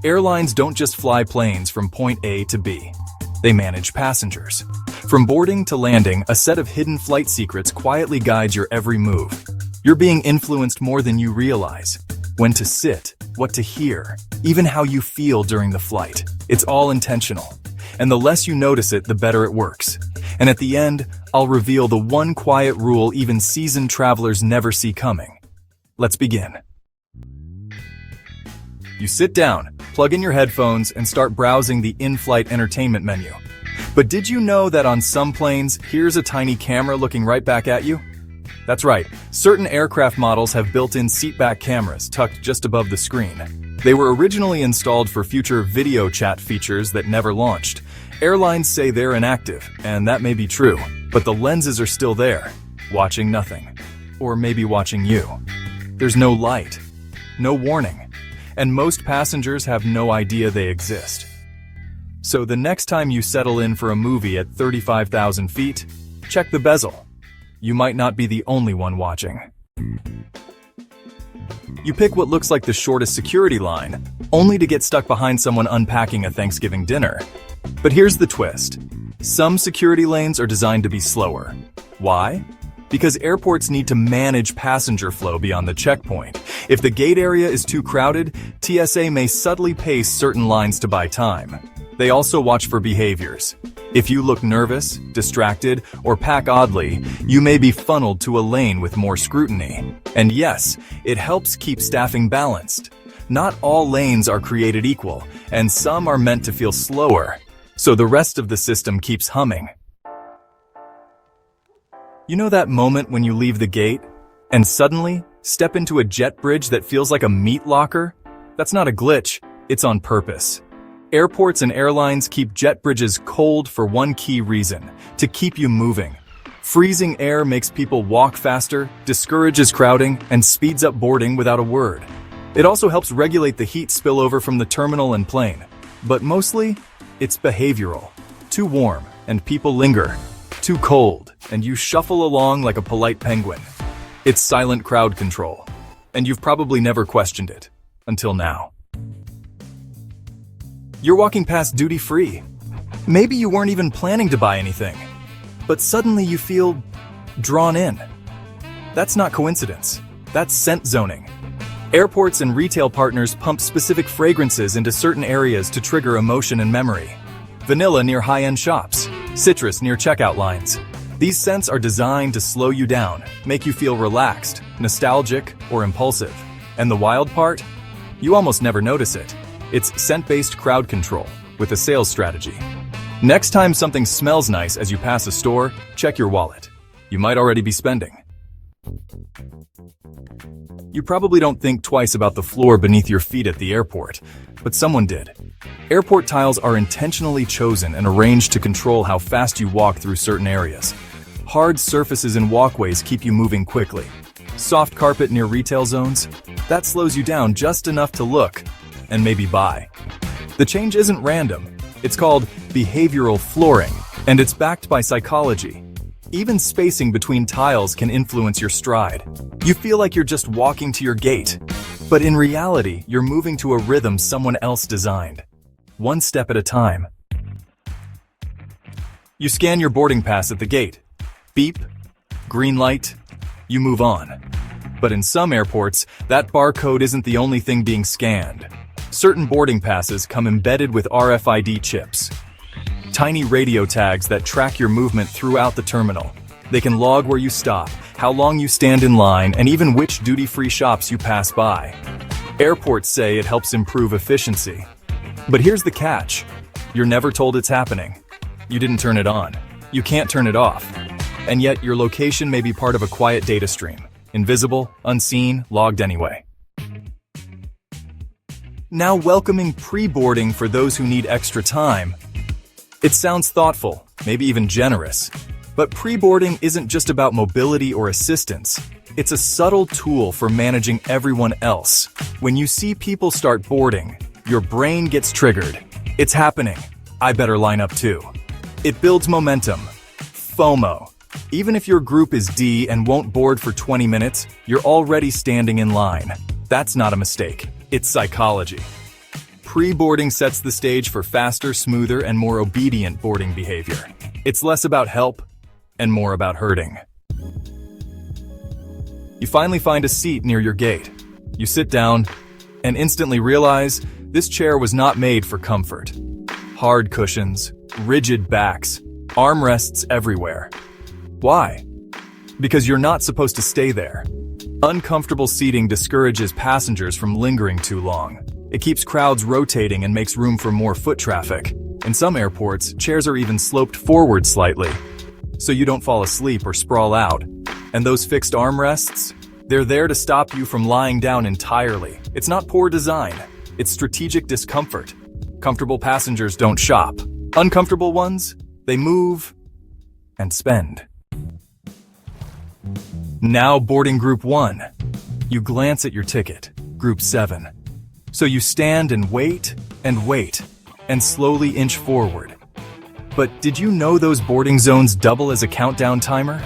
Airlines don't just fly planes from point A to B. They manage passengers. From boarding to landing, a set of hidden flight secrets quietly guides your every move. You're being influenced more than you realize. When to sit, what to hear, even how you feel during the flight. It's all intentional. And the less you notice it, the better it works. And at the end, I'll reveal the one quiet rule even seasoned travelers never see coming. Let's begin. You sit down, plug in your headphones, and start browsing the in-flight entertainment menu. But did you know that on some planes, here's a tiny camera looking right back at you? That's right, certain aircraft models have built-in seatback cameras tucked just above the screen. They were originally installed for future video chat features that never launched. Airlines say they're inactive, and that may be true, but the lenses are still there, watching nothing. Or maybe watching you. There's no light, no warning, and most passengers have no idea they exist. So the next time you settle in for a movie at 35,000 feet, check the bezel. You might not be the only one watching. You pick what looks like the shortest security line, only to get stuck behind someone unpacking a Thanksgiving dinner. But here's the twist. Some security lanes are designed to be slower. Why? Because airports need to manage passenger flow beyond the checkpoint. If the gate area is too crowded, TSA may subtly pace certain lines to buy time. They also watch for behaviors. If you look nervous, distracted, or pack oddly, you may be funneled to a lane with more scrutiny. And yes, it helps keep staffing balanced. Not all lanes are created equal, and some are meant to feel slower, so the rest of the system keeps humming. You know that moment when you leave the gate, and suddenly step into a jet bridge that feels like a meat locker? That's not a glitch, it's on purpose. Airports and airlines keep jet bridges cold for one key reason: to keep you moving. Freezing air makes people walk faster, discourages crowding, and speeds up boarding without a word. It also helps regulate the heat spillover from the terminal and plane. But mostly, it's behavioral. Too warm, and people linger. Too cold, and you shuffle along like a polite penguin. It's silent crowd control. And you've probably never questioned it. Until now. You're walking past duty-free. Maybe you weren't even planning to buy anything. But suddenly you feel drawn in. That's not coincidence. That's scent zoning. Airports and retail partners pump specific fragrances into certain areas to trigger emotion and memory. Vanilla near high-end shops. Citrus near checkout lines. These scents are designed to slow you down, make you feel relaxed, nostalgic, or impulsive. And the wild part? You almost never notice it. It's scent-based crowd control with a sales strategy. Next time something smells nice as you pass a store, check your wallet. You might already be spending. You probably don't think twice about the floor beneath your feet at the airport, but someone did. Airport tiles are intentionally chosen and arranged to control how fast you walk through certain areas. Hard surfaces and walkways keep you moving quickly. Soft carpet near retail zones? That slows you down just enough to look and maybe buy. The change isn't random. It's called behavioral flooring, and it's backed by psychology. Even spacing between tiles can influence your stride. You feel like you're just walking to your gate, but in reality, you're moving to a rhythm someone else designed. One step at a time. You scan your boarding pass at the gate. Beep, green light, you move on. But in some airports, that barcode isn't the only thing being scanned. Certain boarding passes come embedded with RFID chips. Tiny radio tags that track your movement throughout the terminal. They can log where you stop, how long you stand in line, and even which duty-free shops you pass by. Airports say it helps improve efficiency. But here's the catch. You're never told it's happening. You didn't turn it on. You can't turn it off. And yet your location may be part of a quiet data stream. Invisible, unseen, logged anyway. Now welcoming pre-boarding for those who need extra time. It sounds thoughtful, maybe even generous. But pre-boarding isn't just about mobility or assistance. It's a subtle tool for managing everyone else. When you see people start boarding, your brain gets triggered. It's happening. I better line up too. It builds momentum. FOMO. Even if your group is D and won't board for 20 minutes, you're already standing in line. That's not a mistake. It's psychology. Pre-boarding sets the stage for faster, smoother, and more obedient boarding behavior. It's less about help and more about herding. You finally find a seat near your gate. You sit down and instantly realize this chair was not made for comfort. Hard cushions, rigid backs, armrests everywhere. Why? Because you're not supposed to stay there. Uncomfortable seating discourages passengers from lingering too long. It keeps crowds rotating and makes room for more foot traffic. In some airports, chairs are even sloped forward slightly, so you don't fall asleep or sprawl out. And those fixed armrests? They're there to stop you from lying down entirely. It's not poor design, it's strategic discomfort. Comfortable passengers don't shop. Uncomfortable ones, they move and spend. Now boarding Group 1. You glance at your ticket, Group 7. So you stand and wait, and slowly inch forward. But did you know those boarding zones double as a countdown timer?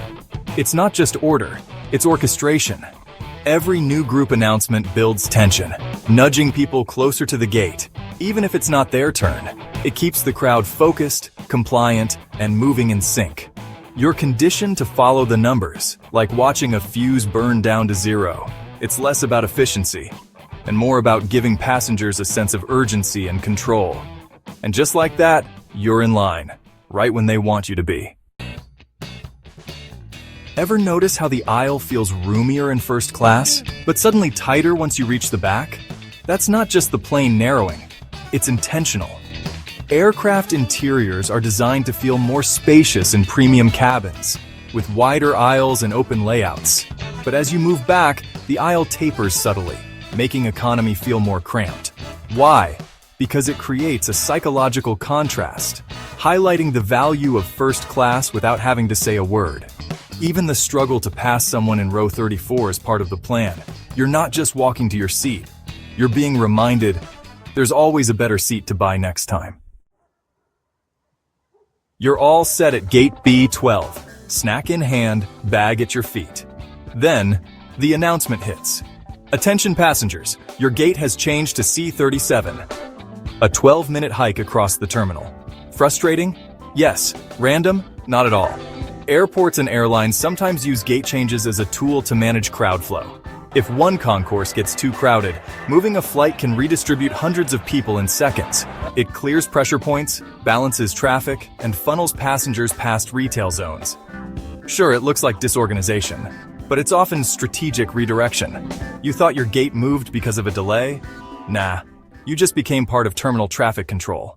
It's not just order, it's orchestration. Every new group announcement builds tension, nudging people closer to the gate, even if it's not their turn. It keeps the crowd focused, compliant, and moving in sync. You're conditioned to follow the numbers, like watching a fuse burn down to zero. It's less about efficiency and more about giving passengers a sense of urgency and control. And just like that, you're in line, right when they want you to be. Ever notice how the aisle feels roomier in first class, but suddenly tighter once you reach the back? That's not just the plane narrowing, it's intentional. Aircraft interiors are designed to feel more spacious in premium cabins, with wider aisles and open layouts. But as you move back, the aisle tapers subtly, making economy feel more cramped. Why? Because it creates a psychological contrast, highlighting the value of first class without having to say a word. Even the struggle to pass someone in row 34 is part of the plan. You're not just walking to your seat. You're being reminded there's always a better seat to buy next time. You're all set at gate B12, snack in hand, bag at your feet. Then, the announcement hits. Attention passengers, your gate has changed to C37. A 12-minute hike across the terminal. Frustrating? Yes. Random? Not at all. Airports and airlines sometimes use gate changes as a tool to manage crowd flow. If one concourse gets too crowded, moving a flight can redistribute hundreds of people in seconds. It clears pressure points, balances traffic, and funnels passengers past retail zones. Sure, it looks like disorganization, but it's often strategic redirection. You thought your gate moved because of a delay? Nah, you just became part of terminal traffic control.